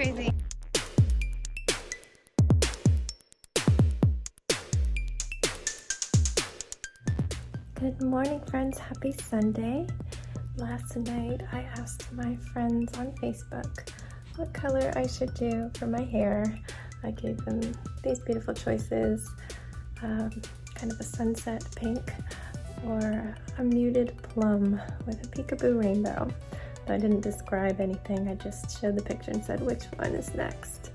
crazy. Good morning, friends. Happy Sunday. Last night I asked my friends on Facebook what color I should do for my hair. I gave them these beautiful choices, kind of a sunset pink or a muted plum with a peekaboo rainbow. I didn't describe anything, I just showed the picture and said which one is next.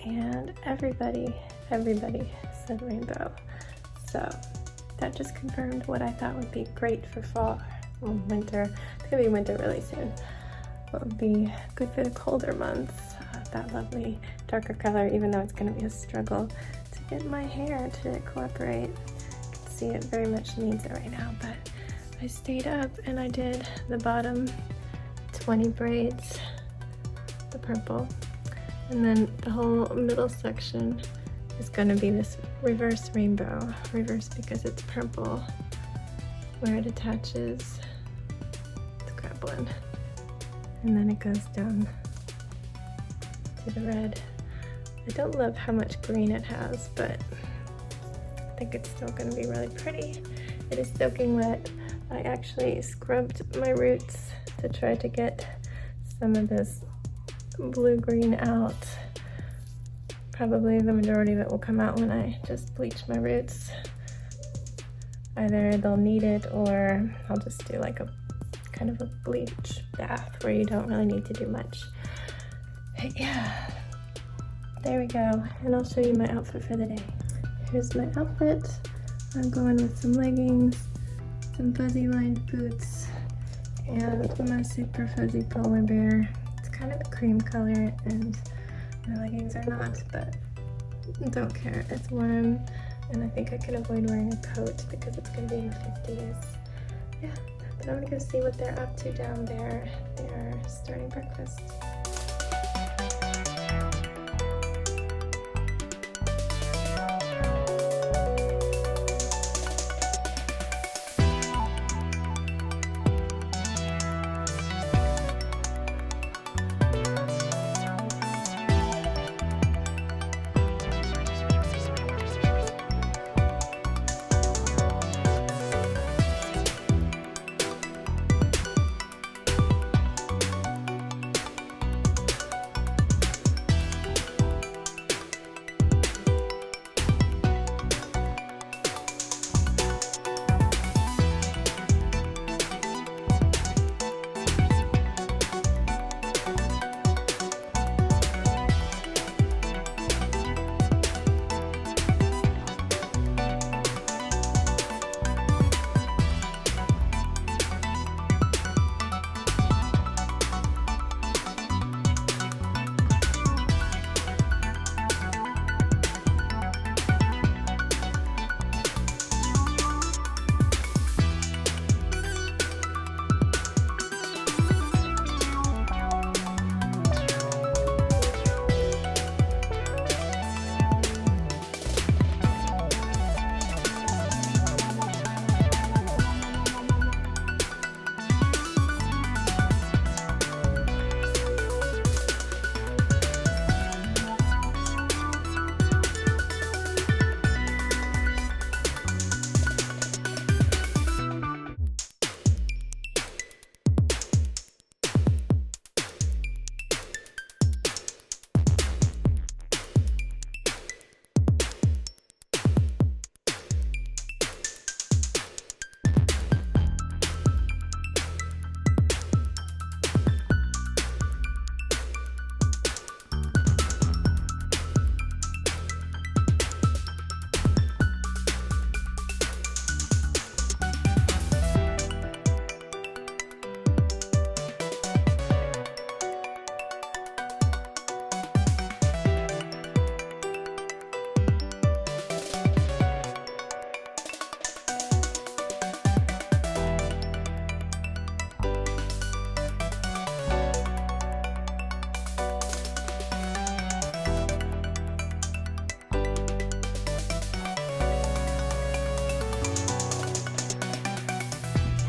And everybody said rainbow. So that just confirmed what I thought would be great for fall or winter. It's gonna be winter really soon. What would be good for the colder months, that lovely darker color, even though it's gonna be a struggle to get my hair to cooperate. You can see it very much needs it right now, but I stayed up and I did the bottom 20 braids, the purple, and then the whole middle section is going to be this reverse rainbow. Reverse because it's purple where it attaches. Let's grab one. And then it goes down to the red. I don't love how much green it has, but I think it's still going to be really pretty. It is soaking wet. I actually scrubbed my roots to try to get some of this blue-green out. Probably the majority of it will come out when I just bleach my roots. Either they'll need it or I'll just do like a kind of a bleach bath where you don't really need to do much. But yeah, there we go. And I'll show you my outfit for the day. Here's my outfit. I'm going with some leggings, some fuzzy lined boots, and my super fuzzy polar bear. It's kind of a cream color and my leggings are not, but don't care. It's warm and I think I can avoid wearing a coat because it's going to be in the 50s. Yeah, but I'm going to go see what they're up to down there. They are starting breakfast.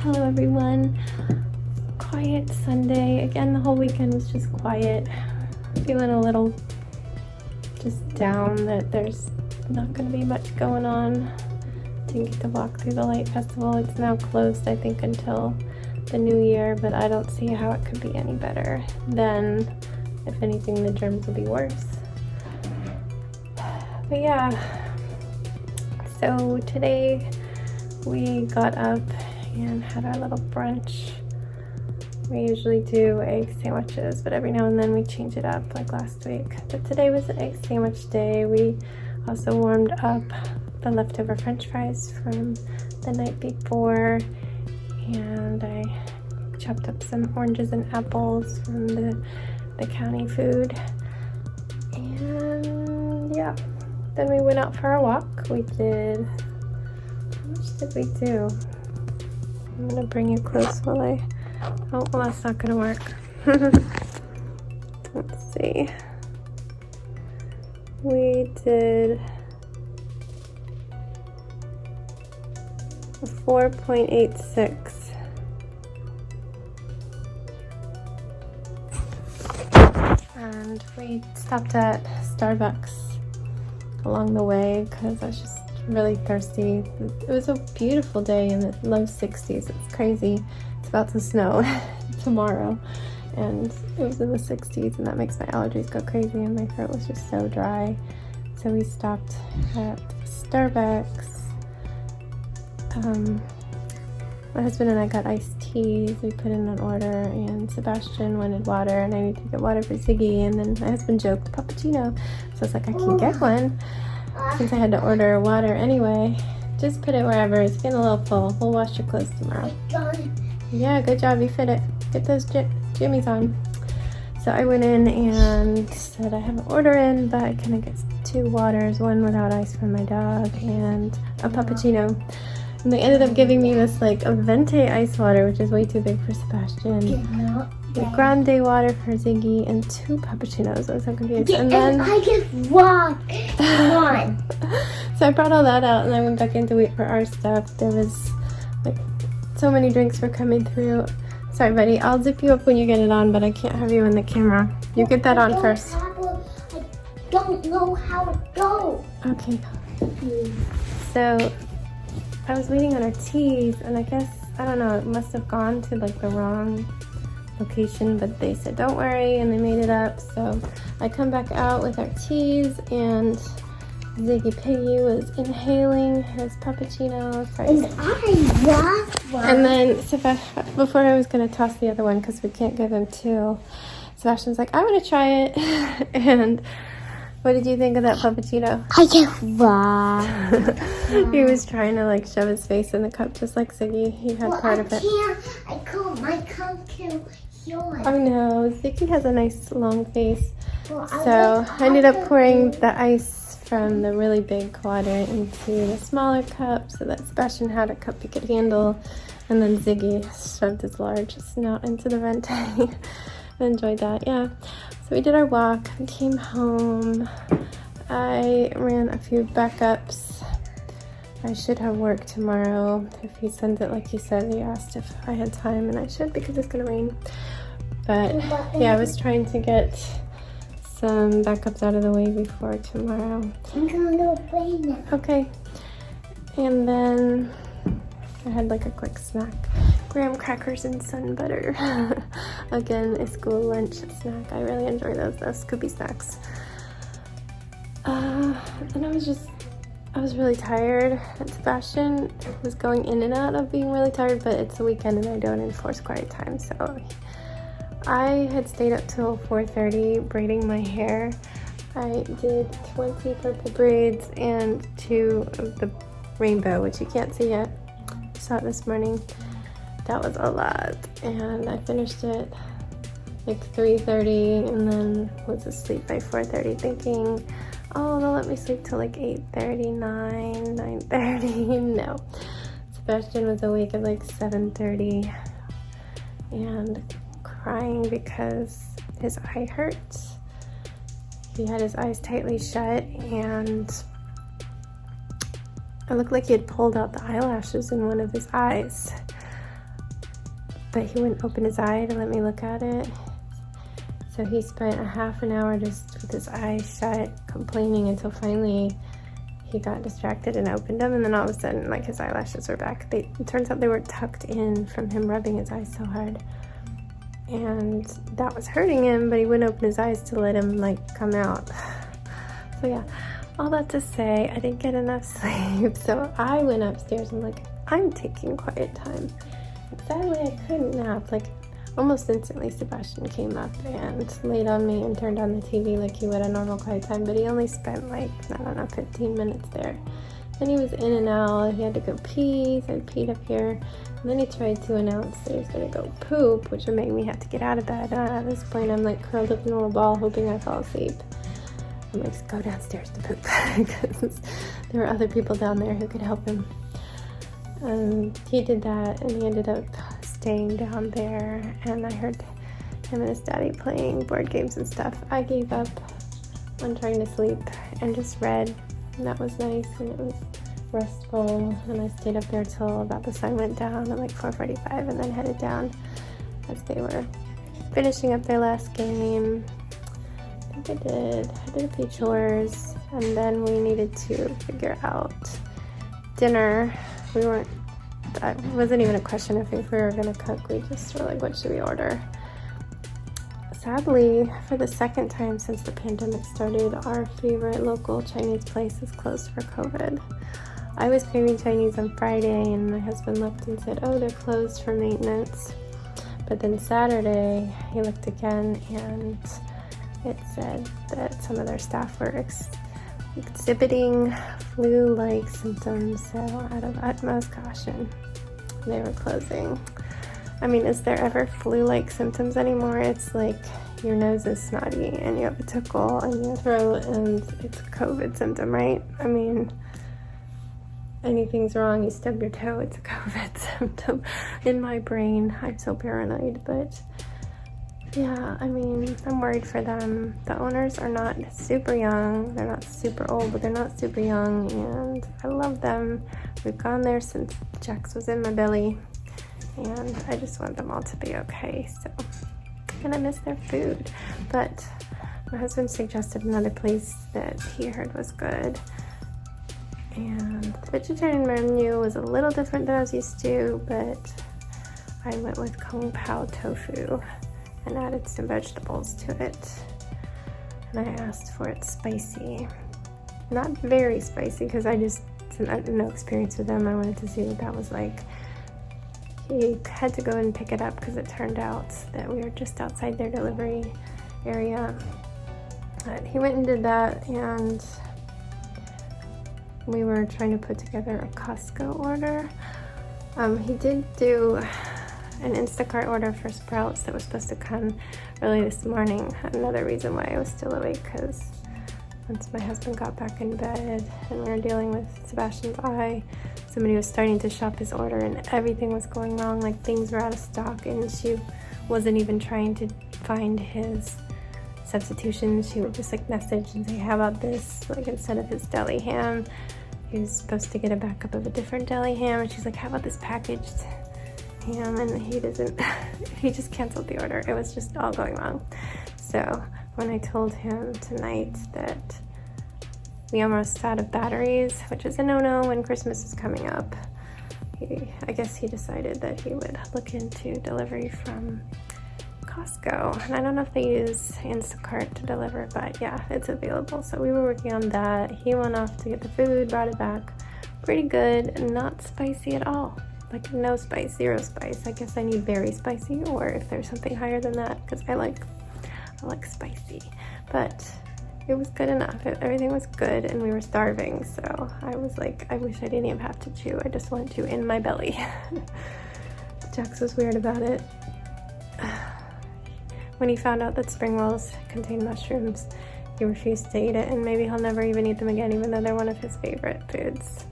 Hello everyone. Quiet Sunday. Again, the whole weekend was just quiet. feeling a little just down that there's not going to be much going on. Didn't get to walk through the Light Festival. It's now closed, I think, until the new year, but I don't see how it could be any better. Then, if anything, the germs will be worse. But yeah, so today we got up and had our little brunch. We usually do egg sandwiches, but every now and then we change it up, like last week. But today was an egg sandwich day. We also warmed up the leftover french fries from the night before, and I chopped up some oranges and apples from the county food. And yeah, then we went out for a walk. We did, how much did we do? I'm gonna bring you close while I, oh, well, that's not gonna work. Let's see. We did 4.86. And we stopped at Starbucks along the way because I was just really thirsty. It was a beautiful day in the low 60s. It's crazy. It's about to snow tomorrow, and it was in the 60s, and that makes my allergies go crazy, and my throat was just so dry. So we stopped at Starbucks. My husband and I got iced teas. We put in an order, and Sebastian wanted water, and I need to get water for Ziggy. And then my husband joked, "Puppuccino." So I was like, I can get one since I had to order water anyway. Just put it wherever. It's getting a little full. We'll wash your clothes tomorrow. Yeah, good job. You fit it. Get those jammies on. So I went in and said I have an order in, but can I get 2 waters, 1 without ice for my dog, and a puppuccino. And they ended up giving me this like a venti ice water, which is way too big for Sebastian. The grande water for Ziggy, and 2 puppuccinos. I was so confused. And then I get one. So I brought all that out, and I went back in to wait for our stuff. There was like so many drinks were coming through. Sorry, buddy. I'll zip you up when you get it on, but I can't have you in the camera. You get that on first. I don't know how it goes. Okay. So I was waiting on our teas, and I guess, I don't know, it must have gone to like the wrong location, but they said don't worry, and they made it up. So I come back out with our teas, and Ziggy Piggy was inhaling his puppuccino. And I love one. And then before I was going to toss the other one because we can't give him 2, Sebastian's like, I want to try it. And what did you think of that puppuccino? I get one. He was trying to like shove his face in the cup just like Ziggy. He had part of it. I can't kill yours. Oh no, Ziggy has a nice long face. So I ended up pouring the ice from the really big water into the smaller cup so that Sebastian had a cup he could handle, and then Ziggy shoved his large snout into the venti. I enjoyed that, yeah. So we did our walk, we came home. I ran a few backups. I should have work tomorrow if he sends it like he said. He asked if I had time, and I should because it's gonna rain. But yeah, I was trying to get some backups out of the way before tomorrow. I'm gonna rain it. Okay. And then I had like a quick snack. Graham crackers and sun butter. Again, a school lunch snack. I really enjoy those Scoopy snacks. And I was really tired. And Sebastian was going in and out of being really tired, but it's the weekend and I don't enforce quiet time, so I had stayed up till 4:30 braiding my hair. I did 20 purple braids and 2 of the rainbow, which you can't see yet. I saw it this morning. That was a lot, and I finished it like 3:30 and then was asleep by 4:30 thinking, oh, they'll let me sleep till like 8:30, 9:30. No. Sebastian was awake at like 7:30 and crying because his eye hurts. He had his eyes tightly shut, and it looked like he had pulled out the eyelashes in one of his eyes. But he wouldn't open his eye to let me look at it. So he spent a half an hour just with his eyes shut, complaining, until finally he got distracted and opened them, and then all of a sudden, like, his eyelashes were back. It turns out they were tucked in from him rubbing his eyes so hard, and that was hurting him, but he wouldn't open his eyes to let him, like, come out. So yeah, all that to say, I didn't get enough sleep, so I went upstairs and, like, I'm taking quiet time. And sadly, I couldn't nap. Like, almost instantly, Sebastian came up and laid on me and turned on the TV like he would a normal quiet time, but he only spent, like, I don't know, 15 minutes there. Then he was in and out. He had to go pee, so I peed up here. And then he tried to announce that he was going to go poop, which would make me have to get out of bed. At this point, I'm, like, curled up in a little ball, hoping I fall asleep. I'm like, just go downstairs to poop, because there were other people down there who could help him. He did that, and he ended up staying down there, and I heard him and his daddy playing board games and stuff. I gave up on trying to sleep and just read, and that was nice, and it was restful, and I stayed up there till about the sun went down at like 4:45, and then headed down as they were finishing up their last game. I think I did a few chores, and then we needed to figure out dinner. That wasn't even a question if we were going to cook. We just were like, what should we order? Sadly, for the second time since the pandemic started, our favorite local Chinese place is closed for COVID. I was craving Chinese on Friday, and my husband looked and said, oh, they're closed for maintenance. But then Saturday, he looked again, and it said that some of their staff were exhibiting flu-like symptoms, so out of utmost caution, they were closing. I mean, is there ever flu-like symptoms anymore? It's like your nose is snotty and you have a tickle in your throat and it's a COVID symptom, right? I mean, anything's wrong, you stub your toe, it's a COVID symptom. In my brain, I'm so paranoid, but yeah, I mean, I'm worried for them. The owners are not super young. They're not super old, but they're not super young, and I love them. We've gone there since Jax was in my belly, and I just want them all to be okay, so. And I miss their food. But my husband suggested another place that he heard was good, and the vegetarian menu was a little different than I was used to, but I went with Kung Pao tofu and added some vegetables to it. And I asked for it spicy. Not very spicy, because I had no experience with them. I wanted to see what that was like. He had to go and pick it up because it turned out that we were just outside their delivery area. But he went and did that, and we were trying to put together a Costco order. He did do an Instacart order for Sprouts that was supposed to come early this morning. Another reason why I was still awake, because once my husband got back in bed and we were dealing with Sebastian's eye, somebody was starting to shop his order and everything was going wrong. Like, things were out of stock, and she wasn't even trying to find his substitutions. She would just like message and say, how about this? Like, instead of his deli ham, he was supposed to get a backup of a different deli ham, and she's like, how about this packaged ham? And he just canceled the order. It was just all going wrong. So when I told him tonight that we almost out of batteries, which is a no-no when Christmas is coming up, I guess he decided that he would look into delivery from Costco. And I don't know if they use Instacart to deliver, but yeah, it's available. So we were working on that. He went off to get the food, brought it back. Pretty good, not spicy at all. Like, no spice, zero spice. I guess I need very spicy, or if there's something higher than that, because I like spicy. But it was good enough. Everything was good, and we were starving, so I was like, I wish I didn't even have to chew. I just want to in my belly. Jax was weird about it. When he found out that spring rolls contain mushrooms, he refused to eat it, and maybe he'll never even eat them again, even though they're one of his favorite foods.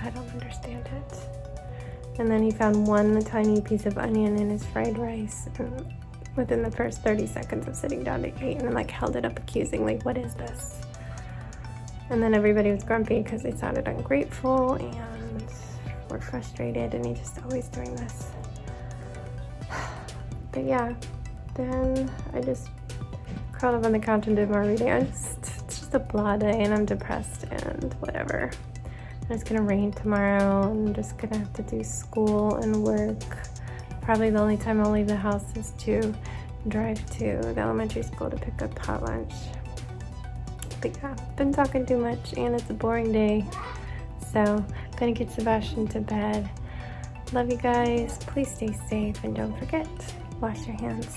I don't understand it. And then he found one tiny piece of onion in his fried rice, and within the first 30 seconds of sitting down to eat, and like held it up accusingly, what is this? And then everybody was grumpy because they sounded ungrateful and were frustrated, and he just always doing this. But yeah, then I just curled up on the couch and did more reading. It's just a blah day and I'm depressed and whatever. And it's gonna rain tomorrow and I'm just gonna have to do school and work. Probably the only time I'll leave the house is to drive to the elementary school to pick up hot lunch. But yeah, been talking too much and it's a boring day. So gonna get Sebastian to bed. Love you guys. Please stay safe and don't forget, wash your hands.